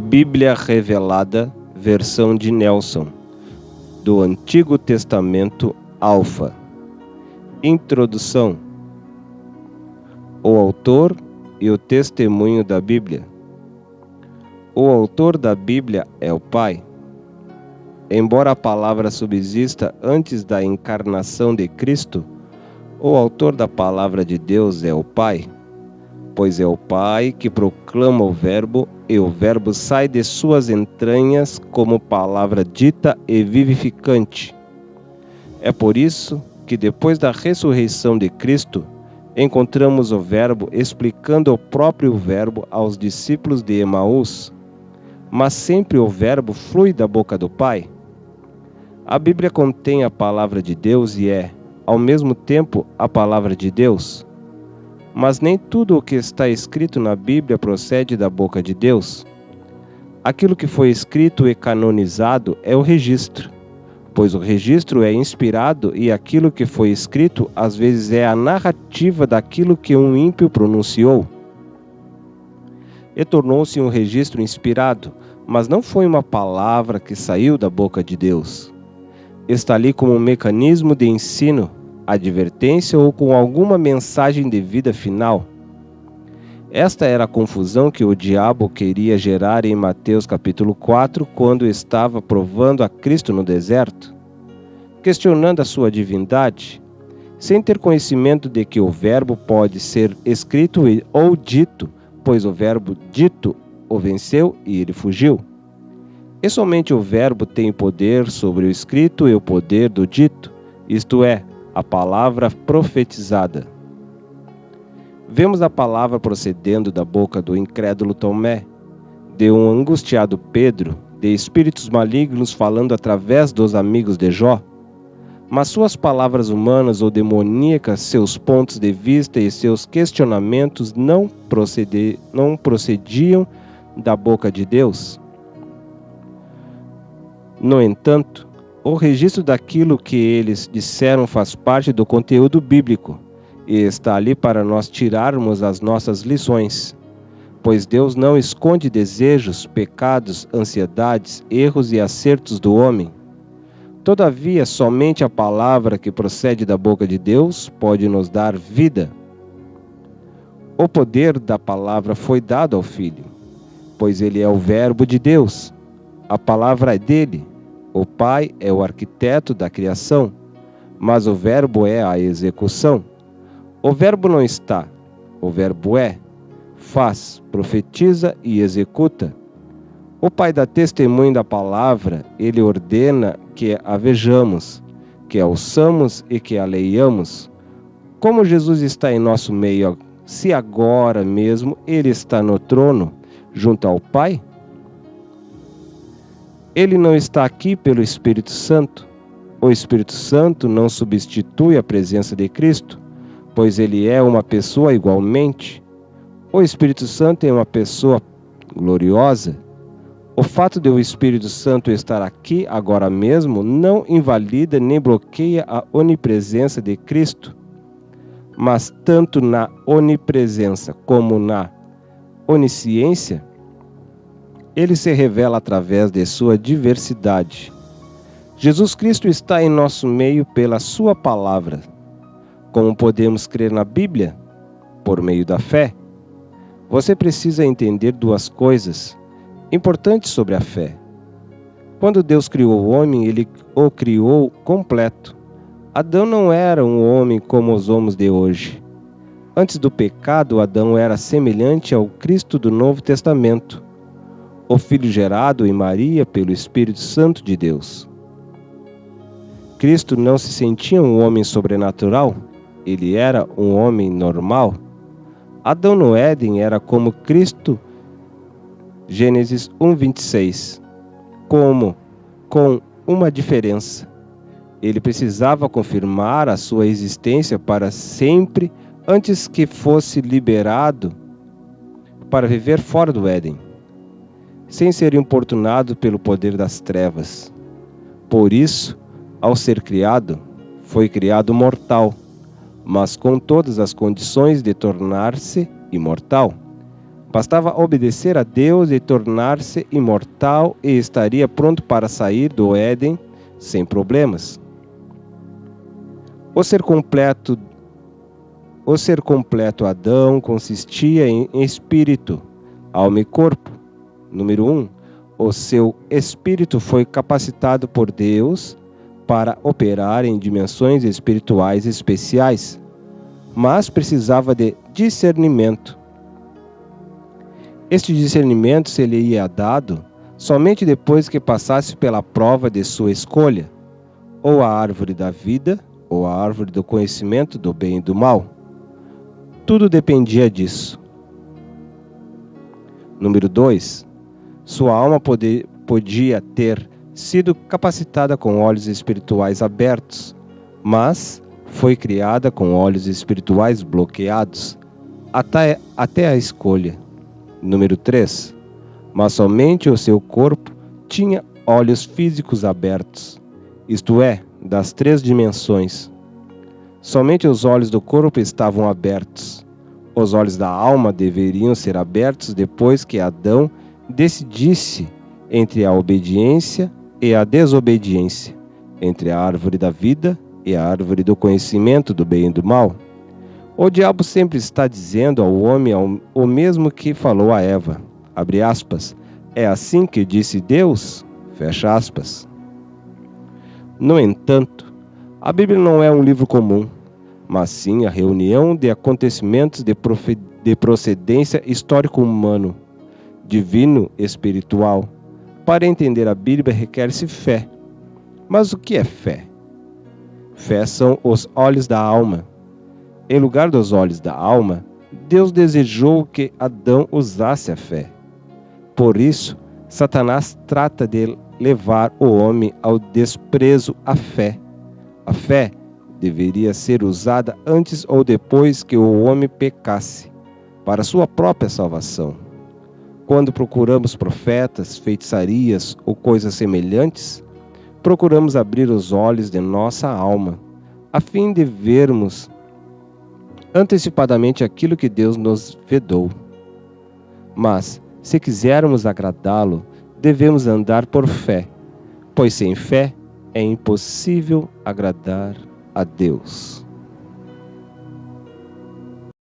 Bíblia Revelada, versão de Nelson, do Antigo Testamento Alfa. Introdução. O autor e o testemunho da Bíblia. O autor da Bíblia é o Pai. Embora a palavra subsista antes da encarnação de Cristo, o autor da palavra de Deus é o Pai, pois é o Pai que proclama o Verbo, e o Verbo sai de suas entranhas como palavra dita e vivificante. É por isso que depois da ressurreição de Cristo, encontramos o Verbo explicando o próprio Verbo aos discípulos de Emaús, mas sempre o Verbo flui da boca do Pai. A Bíblia contém a palavra de Deus e é, ao mesmo tempo, a palavra de Deus. Mas nem tudo o que está escrito na Bíblia procede da boca de Deus. Aquilo que foi escrito e canonizado é o registro, pois o registro é inspirado e aquilo que foi escrito às vezes é a narrativa daquilo que um ímpio pronunciou. E tornou-se um registro inspirado, mas não foi uma palavra que saiu da boca de Deus. Está ali como um mecanismo de ensino, advertência ou com alguma mensagem de vida final. Esta era a confusão que o diabo queria gerar em Mateus capítulo 4, quando estava provando a Cristo no deserto, questionando a sua divindade, sem ter conhecimento de que o verbo pode ser escrito ou dito, pois o verbo dito o venceu e ele fugiu. E somente o verbo tem poder sobre o escrito e o poder do dito, isto é, a palavra profetizada. Vemos a palavra procedendo da boca do incrédulo Tomé, de um angustiado Pedro, de espíritos malignos falando através dos amigos de Jó. Mas suas palavras humanas ou demoníacas, seus pontos de vista e seus questionamentos não procediam da boca de Deus. No entanto, o registro daquilo que eles disseram faz parte do conteúdo bíblico e está ali para nós tirarmos as nossas lições, pois Deus não esconde desejos, pecados, ansiedades, erros e acertos do homem. Todavia, somente a palavra que procede da boca de Deus pode nos dar vida. O poder da palavra foi dado ao Filho, pois ele é o Verbo de Deus. A palavra é dele. O Pai é o arquiteto da criação, mas o Verbo é a execução. O Verbo não está, o Verbo é, faz, profetiza e executa. O Pai dá testemunho da palavra, ele ordena que a vejamos, que a ouçamos e que a leiamos. Como Jesus está em nosso meio, se agora mesmo ele está no trono, junto ao Pai? Ele não está aqui pelo Espírito Santo. O Espírito Santo não substitui a presença de Cristo, pois ele é uma pessoa igualmente. O Espírito Santo é uma pessoa gloriosa. O fato de o Espírito Santo estar aqui agora mesmo não invalida nem bloqueia a onipresença de Cristo. Mas tanto na onipresença como na onisciência, ele se revela através de sua diversidade. Jesus Cristo está em nosso meio pela sua palavra. Como podemos crer na Bíblia? Por meio da fé. Você precisa entender duas coisas importantes sobre a fé. Quando Deus criou o homem, ele o criou completo. Adão não era um homem como os homens de hoje. Antes do pecado, Adão era semelhante ao Cristo do Novo Testamento, o Filho gerado em Maria pelo Espírito Santo de Deus. Cristo não se sentia um homem sobrenatural, ele era um homem normal. Adão no Éden era como Cristo, Gênesis 1:26, com uma diferença. Ele precisava confirmar a sua existência para sempre antes que fosse liberado para viver fora do Éden, sem ser importunado pelo poder das trevas. Por isso, ao ser criado, foi criado mortal, mas com todas as condições de tornar-se imortal. Bastava obedecer a Deus e tornar-se imortal e estaria pronto para sair do Éden sem problemas. O ser completo Adão consistia em espírito, alma e corpo. Número 1. O seu espírito foi capacitado por Deus para operar em dimensões espirituais especiais, mas precisava de discernimento. Este discernimento se lhe ia dado somente depois que passasse pela prova de sua escolha, ou a árvore da vida, ou a árvore do conhecimento do bem e do mal. Tudo dependia disso. Número 2. Sua alma podia ter sido capacitada com olhos espirituais abertos, mas foi criada com olhos espirituais bloqueados até a escolha. Número 3. Mas somente o seu corpo tinha olhos físicos abertos, isto é, das 3 dimensões. Somente os olhos do corpo estavam abertos. Os olhos da alma deveriam ser abertos depois que Adão decidisse entre a obediência e a desobediência, entre a árvore da vida e a árvore do conhecimento do bem e do mal. O diabo sempre está dizendo ao homem o mesmo que falou a Eva, abre aspas, é assim que disse Deus, fecha aspas. No entanto, a Bíblia não é um livro comum, mas sim a reunião de acontecimentos de procedência histórico-humano, divino espiritual. Para entender a Bíblia requer-se fé. Mas o que é fé? Fé são os olhos da alma. Em lugar dos olhos da alma, Deus desejou que Adão usasse a fé. Por isso, Satanás trata de levar o homem ao desprezo à fé. A fé deveria ser usada antes ou depois que o homem pecasse, para sua própria salvação. Quando procuramos profetas, feitiçarias ou coisas semelhantes, procuramos abrir os olhos de nossa alma, a fim de vermos antecipadamente aquilo que Deus nos vedou. Mas, se quisermos agradá-lo, devemos andar por fé, pois sem fé é impossível agradar a Deus.